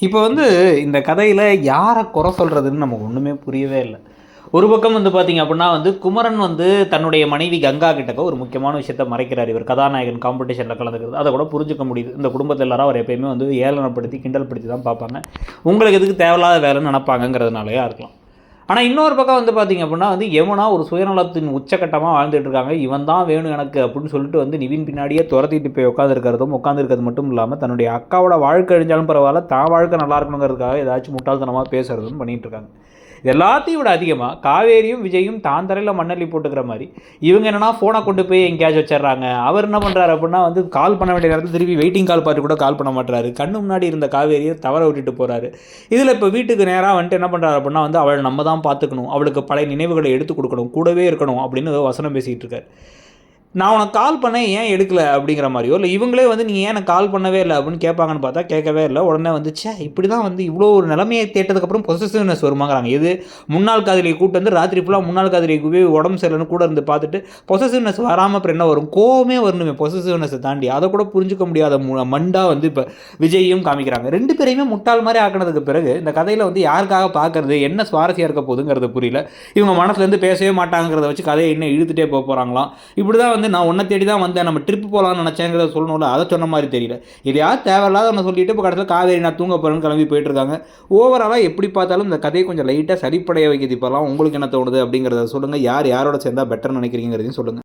இப்போ இந்த கதையில் யாரை குறை சொல்கிறதுன்னு நமக்கு ஒன்றுமே புரியவே இல்லை. ஒரு பக்கம் பார்த்தீங்க அப்படின்னா குமரன் தன்னுடைய மனைவி கங்கா கிட்டக்க ஒரு முக்கியமான விஷயத்தை மறைக்கிறார். இவர் கதாநாயகன் காம்படிஷனில் கலந்துக்கிறது அதை கூட புரிஞ்சுக்க முடியுது. இந்த குடும்பத்தில் எல்லாரும் அவர் எப்பயுமே ஏளனப்படுத்தி கிண்டல் படுத்தி தான் பார்ப்பாங்க. உங்களுக்கு எதுக்கு தேவையில்லாத வேலைன்னு நினப்பாங்கங்கிறதுனாலயா இருக்கலாம். ஆனால் இன்னொரு பக்கம் பார்த்தீங்க அப்படின்னா யமுனா ஒரு சுயநலத்தின் உச்சக்கட்டமாக வாழ்ந்துட்டு இருக்காங்க. இவன் தான் வேணும் எனக்கு அப்படின்னு சொல்லிட்டு நிவின் பின்னாடியே துரத்திட்டு போய் உட்காந்துருக்கிறது மட்டும் இல்லாமல் தன்னுடைய அக்காவோட வாழ்க்கை அழிஞ்சாலும் பரவாயில்ல, தான் வாழ்க்கை நல்லா இருக்கணுங்கிறதுக்காக ஏதாச்சும் முட்டாள்தனமாக பேசுறதுன்னு பண்ணிகிட்டு இருக்காங்க. எல்லாத்தையும் விட அதிகமாக காவேரியும் விஜயும் தான் தரையில் மண்ணள்ளி போட்டுக்கிற மாதிரி இவங்க என்னன்னா ஃபோனை கொண்டு போய் எங்கேயாச்சும் வச்சிடறாங்க. அவர் என்ன பண்ணுறாரு அப்படின்னா கால் பண்ண வேண்டிய நேரத்தில் திருப்பி வெயிட்டிங் கால் பார்த்து கூட கால் பண்ண மாட்டாரு. கண்ணு முன்னாடி இருந்த காவேரியை தவற விட்டுட்டு போகிறாரு. இதில் இப்போ வீட்டுக்கு நேராக என்ன பண்ணுறாரு அப்படின்னா அவளை நம்ம தான் பார்த்துக்கணும், அவளுக்கு பழைய நினைவுகளை எடுத்து கொடுக்கணும், கூடவே இருக்கணும் அப்படின்னு வசனம் பேசிகிட்டு இருக்காரு. நான் உனக்கு கால் பண்ணேன் ஏன் எடுக்கலை அப்படிங்கிற மாதிரியோ, இல்லை இவங்களே நீ ஏன் எனக்கு கால் பண்ணவே இல்லை அப்படின்னு கேட்பாங்கன்னு பார்த்தா கேட்கவே இல்லை. உடனே இப்படி தான் இவ்வளோ ஒரு நிலைமையை தேட்டதுக்கப்புறம் பொசசிவ்னஸ் வருமாங்கிறாங்க. எது முன்னாள் காதலியை கூட்டு ராத்திரி ஃபுல்லாக முன்னாள் காதலிக்கு போய் உடம்பு சரியில்லைன்னு கூட இருந்து பார்த்துட்டு பொசசிவ்னஸ் வராமல் அப்புறம் என்ன வரும்? கோவமே வரணுமே பொசசிவ்னஸை தாண்டி. அதை கூட புரிஞ்சுக்க முடியாத மண்டா இப்போ விஜயும் காமிக்கிறாங்க. ரெண்டு பேரையுமே முட்டாள் மாதிரி ஆக்கினதுக்கு பிறகு இந்த கதையில் யாருக்காக பார்க்கறது, என்ன சுவாரஸ்யம் இருக்க போகுதுங்கிறது புரியல. இவங்க மனசுலேருந்து பேசவே மாட்டாங்கிறத வச்சு கதையை இன்னும் இழுத்துட்டே போகிறாங்களாம். இப்படி தான் நான் உன்னை தேடி தான் வந்தேன், நம்ம ட்ரிப்பு போகலான்னு நினச்சேங்கிறத சொல்லணும்ல, அதை சொன்ன மாதிரி தெரியல. இதையாவது தேவையில்லாத ஒன்று சொல்லிட்டு இப்போ கடைசியில் காவேரி நான் தூங்க போகிறேன்னு கிளம்பி போயிட்டுருக்காங்க. ஓவராலாக எப்படி பார்த்தாலும் இந்த கதையை கொஞ்சம் லைட்டாக சரிப்படைய வைக்கிறது. இப்போலாம் உங்களுக்கு என்ன தோணுது அப்படிங்கிறத சொல்லுங்கள். யாரோட சேர்ந்தால் பெட்டர்னு நினைக்கிறீங்கிறதையும் சொல்லுங்கள்.